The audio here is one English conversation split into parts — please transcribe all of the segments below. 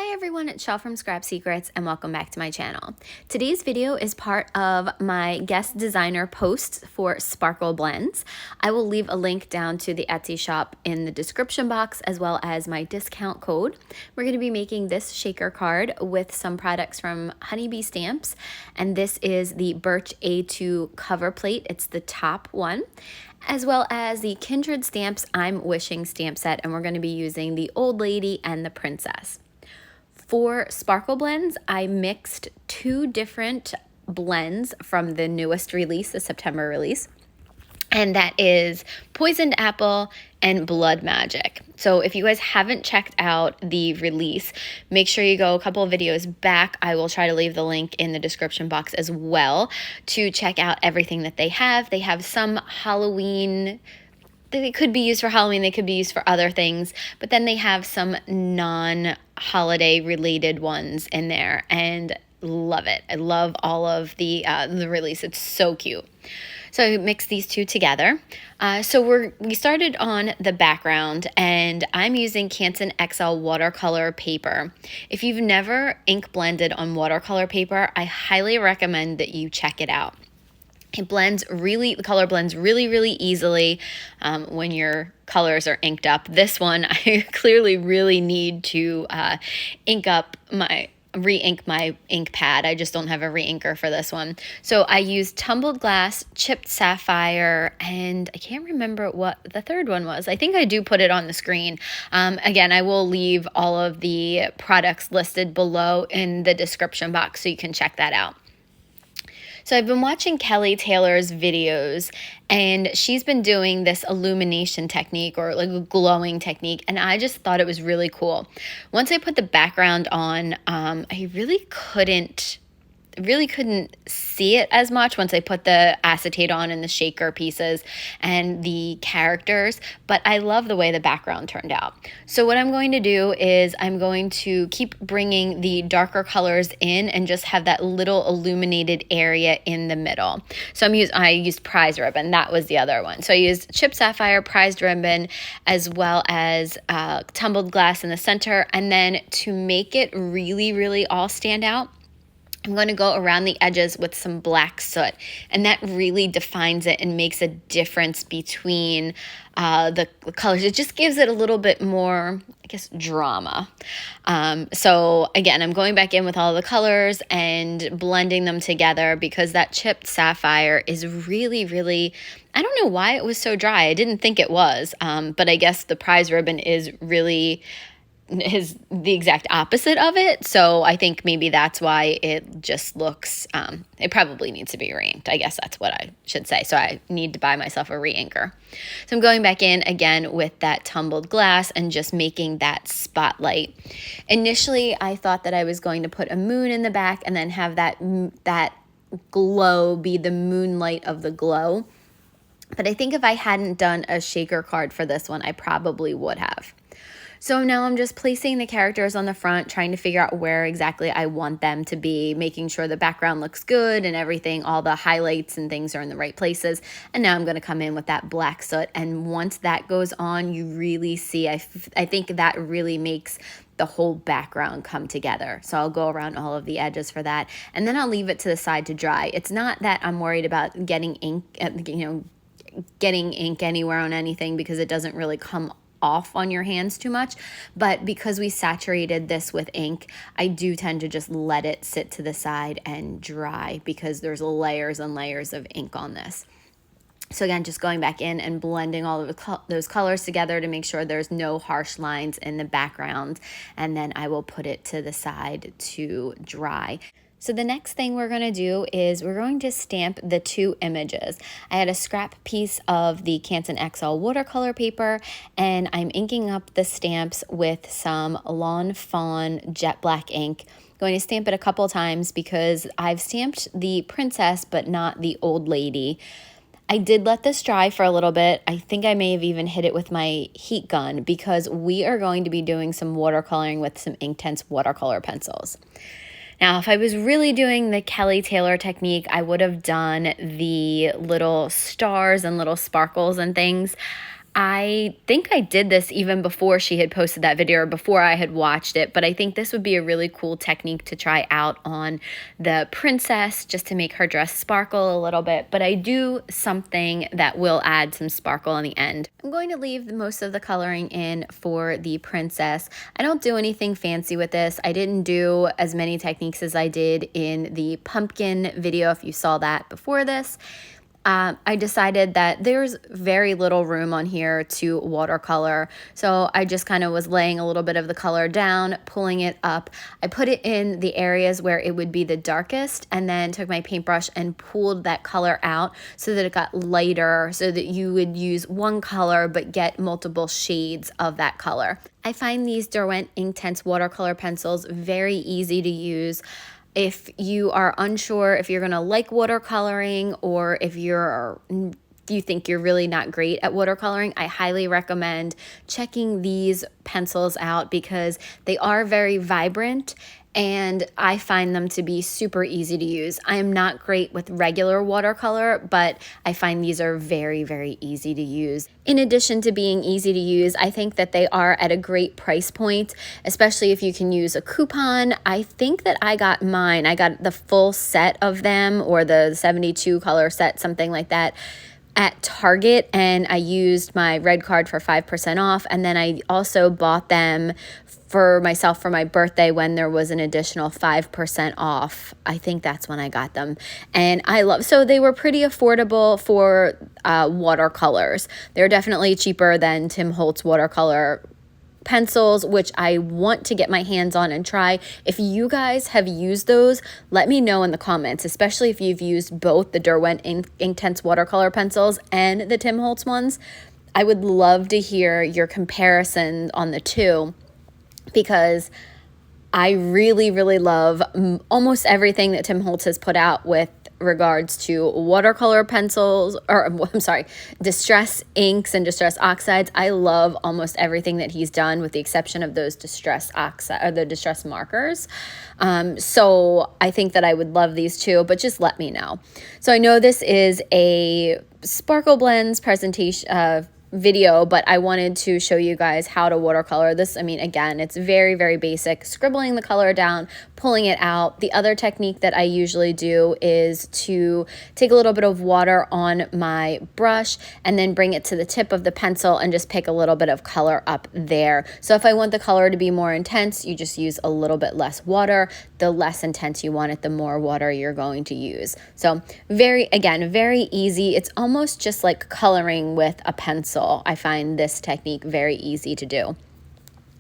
Hi everyone, it's Shell from Scrap Secrets and welcome back to my channel. Today's video is part of my guest designer posts for Sparkle Blends. I will leave a link down to the Etsy shop in the description box as well as my discount code. We're going to be making this shaker card with some products from Honeybee Stamps, and this is the Birch A2 cover plate. It's the top one, as well as the Kindred Stamps I'm Wishing stamp set, and we're going to be using the Old Lady and the Princess. For Sparkle Blends, I mixed two different blends from the newest release, the September release, and that is Poisoned Apple and Blood Magic. So if you guys haven't checked out the release, make sure you go a couple of videos back. I will try to leave the link in the description box as well to check out everything that they have. They have some Halloween. They could be used for Halloween, they could be used for other things, but then they have some non-holiday related ones in there, and love it. I love all of the release. It's so cute. So I mixed these two together. So we started on the background, and I'm using Canson XL watercolor paper. If you've never ink blended on watercolor paper, I highly recommend that you check it out. The color blends really easily when your colors are inked up. This one, I clearly really need to re-ink my ink pad. I just don't have a re-inker for this one. So I used Tumbled Glass, Chipped Sapphire, and I can't remember what the third one was. I think I do put it on the screen. Again, I will leave all of the products listed below in the description box so you can check that out. So I've been watching Kelly Taylor's videos, and she's been doing this illumination technique, or like a glowing technique, and I just thought it was really cool. Once I put the background on, I really couldn't see it as much once I put the acetate on and the shaker pieces and the characters, but I love the way the background turned out. So what I'm going to do is I'm going to keep bringing the darker colors in and just have that little illuminated area in the middle. So I used Prize Ribbon. That was the other one. So I used Chipped Sapphire, Prize Ribbon, as well as Tumbled Glass in the center. And then to make it really all stand out, I'm going to go around the edges with some black soot, and that really defines it and makes a difference between the colors. It just gives it a little bit more, I guess, drama. So again, I'm going back in with all the colors and blending them together because that chipped sapphire is really, I don't know why it was so dry. I didn't think it was, but I guess the Prize Ribbon is the exact opposite of it. So I think maybe that's why it just looks, it probably needs to be re-inked. I guess that's what I should say. So I need to buy myself a re-inker. So I'm going back in again with that Tumbled Glass and just making that spotlight. Initially, I thought that I was going to put a moon in the back and then have that glow be the moonlight of the glow. But I think if I hadn't done a shaker card for this one, I probably would have. So now I'm just placing the characters on the front, trying to figure out where exactly I want them to be, making sure the background looks good and everything, all the highlights and things are in the right places. And now I'm going to come in with that black soot. And once that goes on, you really see, I think that really makes the whole background come together. So I'll go around all of the edges for that. And then I'll leave it to the side to dry. It's not that I'm worried about getting ink, getting ink anywhere on anything, because it doesn't really come off on your hands too much, but because we saturated this with ink, I do tend to just let it sit to the side and dry because there's layers and layers of ink on this. So again, just going back in and blending all of those colors together to make sure there's no harsh lines in the background, and then I will put it to the side to dry. So the next thing we're going to do is we're going to stamp the two images. I had a scrap piece of the Canson XL watercolor paper, and I'm inking up the stamps with some Lawn Fawn jet black ink. Going to stamp it a couple times because I've stamped the princess but not the old lady. I did let this dry for a little bit. I think I may have even hit it with my heat gun because we are going to be doing some watercoloring with some Inktense watercolor pencils. Now, if I was really doing the Kelly Taylor technique, I would have done the little stars and little sparkles and things. I think I did this even before she had posted that video or before I had watched it, but I think this would be a really cool technique to try out on the princess just to make her dress sparkle a little bit. But I do something that will add some sparkle in the end. I'm going to leave most of the coloring in for the princess. I don't do anything fancy with this. I didn't do as many techniques as I did in the pumpkin video if you saw that before this. I decided that there's very little room on here to watercolor, so I just kind of was laying a little bit of the color down, pulling it up. I put it in the areas where it would be the darkest, and then took my paintbrush and pulled that color out so that it got lighter, so that you would use one color but get multiple shades of that color. I find these Derwent Inktense Watercolor pencils very easy to use. If you are unsure if you're going to like watercoloring, or if you think you're really not great at watercoloring, I highly recommend checking these pencils out because they are very vibrant and I find them to be super easy to use. I am not great with regular watercolor, but I find these are very, very easy to use. In addition to being easy to use, I think that they are at a great price point, especially if you can use a coupon. I think that I got the full set of them, or the 72 color set, something like that, at Target, and I used my red card for 5% off, and then I also bought them for myself for my birthday when there was an additional 5% off. I think that's when I got them, and so they were pretty affordable for watercolors. They're definitely cheaper than Tim Holtz watercolor pencils, which I want to get my hands on and try. If you guys have used those, let me know in the comments, especially if you've used both the Derwent Inktense watercolor pencils and the Tim Holtz ones. I would love to hear your comparison on the two, because I really, really love almost everything that Tim Holtz has put out with regards to watercolor pencils, or I'm sorry, distress inks and distress oxides. I love almost everything that he's done, with the exception of those distress oxide or the distress markers. So I think that I would love these too, but just let me know. So I know this is a Sparkle Blends presentation video, but I wanted to show you guys how to watercolor this. I mean, again, it's very, very basic, scribbling the color down, pulling it out. The other technique that I usually do is to take a little bit of water on my brush and then bring it to the tip of the pencil and just pick a little bit of color up there. So if I want the color to be more intense, you just use a little bit less water. The less intense you want it, the more water you're going to use. So very easy. It's almost just like coloring with a pencil. I find this technique very easy to do.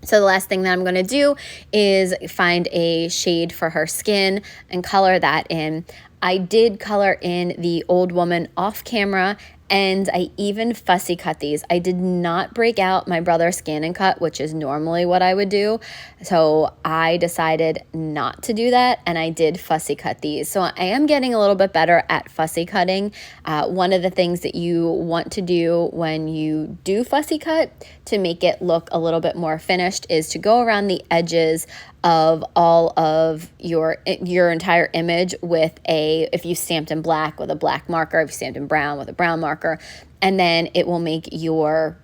So the last thing that I'm going to do is find a shade for her skin and color that in. I did color in the old woman off camera, and I even fussy cut these. I did not break out my brother scan and cut, which is normally what I would do. So I decided not to do that, and I did fussy cut these. So I am getting a little bit better at fussy cutting. One of the things that you want to do when you do fussy cut to make it look a little bit more finished is to go around the edges of all of your entire image with if you stamped in black with a black marker, if you stamped in brown with a brown marker, and then it will make your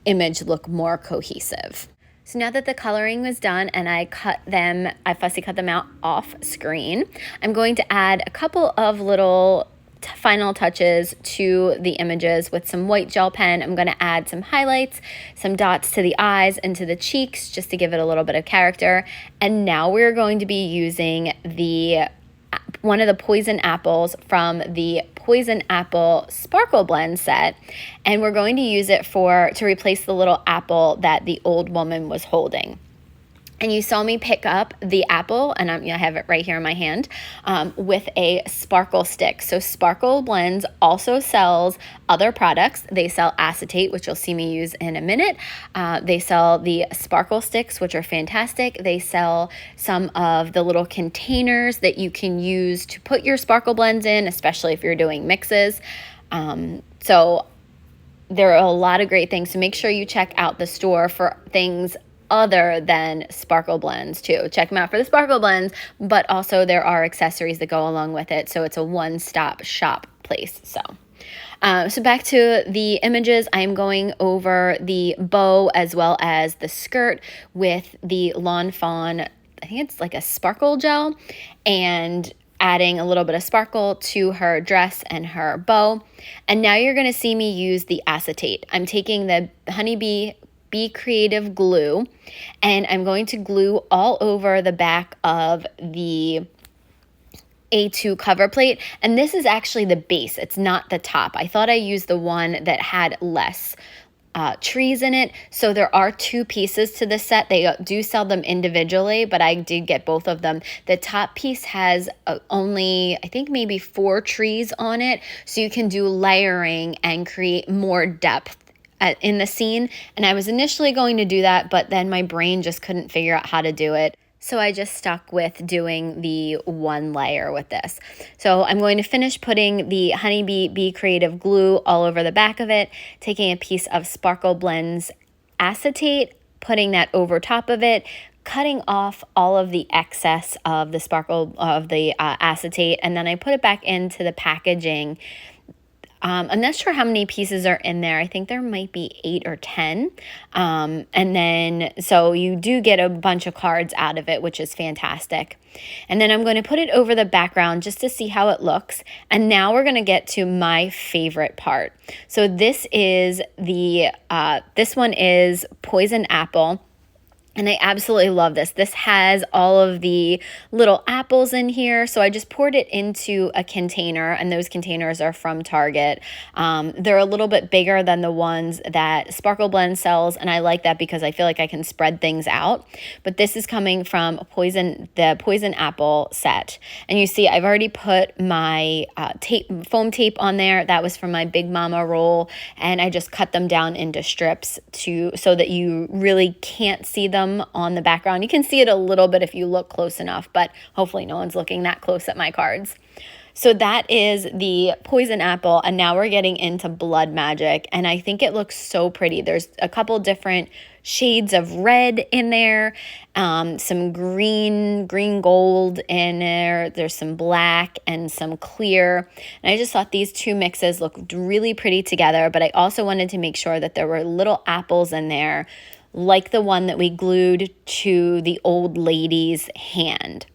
image look more cohesive. So now that the coloring was done and I fussy cut them out off screen, I'm going to add a couple of little final touches to the images with some white gel pen. I'm going to add some highlights, some dots to the eyes and to the cheeks just to give it a little bit of character. And now we're going to be using one of the poison apples from the Poison Apple Sparkle Blend set, and we're going to use it to replace the little apple that the old woman was holding. And you saw me pick up the apple, and I have it right here in my hand, with a sparkle stick. So Sparkle Blends also sells other products. They sell acetate, which you'll see me use in a minute. They sell the sparkle sticks, which are fantastic. They sell some of the little containers that you can use to put your sparkle blends in, especially if you're doing mixes. So there are a lot of great things. So make sure you check out the store for things other than sparkle blends too. Check them out for the sparkle blends, but also there are accessories that go along with it. So it's a one-stop shop place. So So back to the images, I'm going over the bow as well as the skirt with the Lawn Fawn, I think it's like a sparkle gel, and adding a little bit of sparkle to her dress and her bow. And now you're going to see me use the acetate. I'm taking the Honeybee Be Creative glue, and I'm going to glue all over the back of the A2 cover plate, and this is actually the base. It's not the top. I thought I used the one that had less trees in it. So there are two pieces to this set. They do sell them individually, but I did get both of them. The top piece has only, I think, maybe 4 trees on it, so you can do layering and create more depth in the scene. And I was initially going to do that, but then my brain just couldn't figure out how to do it. So I just stuck with doing the one layer with this. So I'm going to finish putting the Honeybee Be Creative glue all over the back of it, taking a piece of Sparkle Blends acetate, putting that over top of it, cutting off all of the excess of the sparkle of the acetate, and then I put it back into the packaging. I'm not sure how many pieces are in there. I think there might be 8 or 10. And then, so you do get a bunch of cards out of it, which is fantastic. And then I'm going to put it over the background just to see how it looks. And now we're going to get to my favorite part. So this is this one is Poison Apple. And I absolutely love this. This has all of the little apples in here. So I just poured it into a container, and those containers are from Target. They're a little bit bigger than the ones that Sparkle Blend sells, and I like that because I feel like I can spread things out. But this is coming from the Poison Apple set. And you see I've already put my foam tape on there. That was from my Big Mama roll, and I just cut them down into strips so that you really can't see them on the background. You can see it a little bit if you look close enough, but hopefully no one's looking that close at my cards. So that is the Poison Apple, and now we're getting into Blood Magic, and I think it looks so pretty. There's a couple different shades of red in there, some green gold in there. There's some black and some clear, and I just thought these two mixes looked really pretty together, but I also wanted to make sure that there were little apples in there, like the one that we glued to the old lady's hand,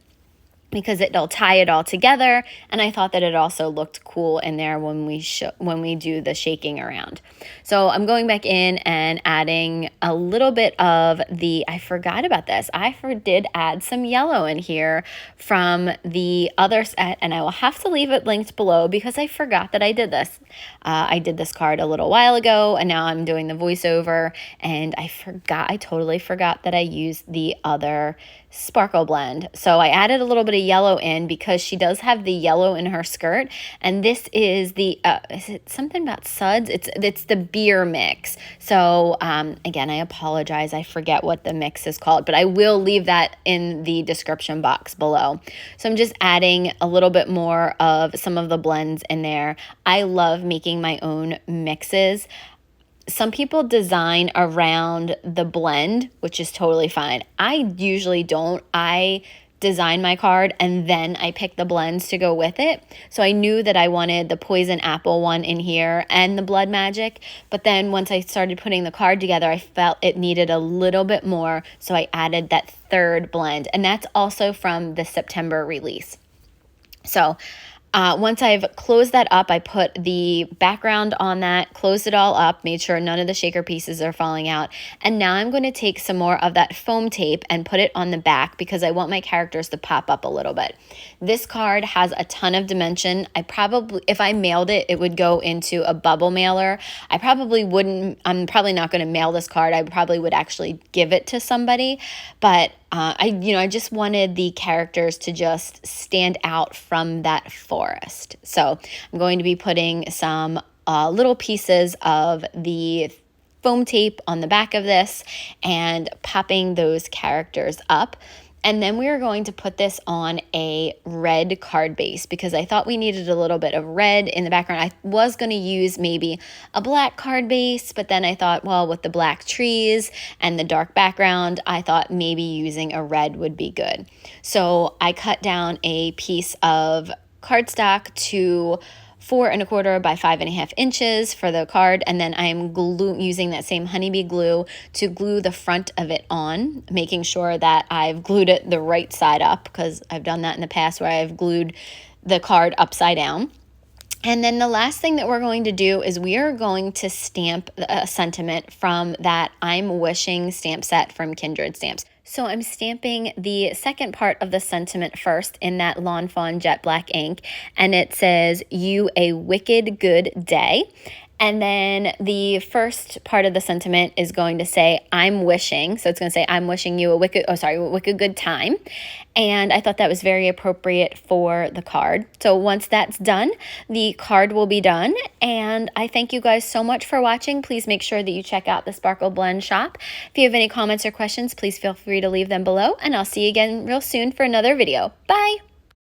because it'll tie it all together, and I thought that it also looked cool in there when we do the shaking around. So I'm going back in and adding a little bit of I forgot about this. I did add some yellow in here from the other set, and I will have to leave it linked below because I forgot that I did this. I did this card a little while ago, and now I'm doing the voiceover, and I totally forgot that I used the other Sparkle Blend. So I added a little bit of yellow in because she does have the yellow in her skirt, and this is is it something about suds? It's the beer mix. So again, I apologize, I forget what the mix is called, but I will leave that in the description box below. So I'm just adding a little bit more of some of the blends in there. I love making my own mixes. Some people design around the blend, which is totally fine. I usually don't. I design my card and then I pick the blends to go with it. So I knew that I wanted the Poison Apple one in here and the Blood Magic. But then once I started putting the card together, I felt it needed a little bit more. So I added that third blend. And that's also from the September release. So once I've closed that up, I put the background on that, closed it all up, made sure none of the shaker pieces are falling out. And now I'm going to take some more of that foam tape and put it on the back because I want my characters to pop up a little bit. This card has a ton of dimension. If I mailed it, it would go into a bubble mailer. I'm probably not going to mail this card. I probably would actually give it to somebody, but I just wanted the characters to just stand out from that forest. So I'm going to be putting some little pieces of the foam tape on the back of this and popping those characters up. And then we are going to put this on a red card base because I thought we needed a little bit of red in the background. I was going to use maybe a black card base, but then I thought, well, with the black trees and the dark background, I thought maybe using a red would be good. So I cut down a piece of cardstock to 4¼ by 5½ inches for the card, and then I'm using that same honeybee glue to glue the front of it on, making sure that I've glued it the right side up, because I've done that in the past where I've glued the card upside down. And then the last thing that we're going to do is we are going to stamp a sentiment from that I'm Wishing stamp set from Kindred Stamps. So I'm stamping the second part of the sentiment first in that Lawn Fawn jet black ink, and it says, "You a wicked good day." And then the first part of the sentiment is going to say, "I'm wishing." So it's going to say, "I'm wishing you a wicked good time." And I thought that was very appropriate for the card. So once that's done, the card will be done. And I thank you guys so much for watching. Please make sure that you check out the Sparkle Blend shop. If you have any comments or questions, please feel free to leave them below. And I'll see you again real soon for another video. Bye!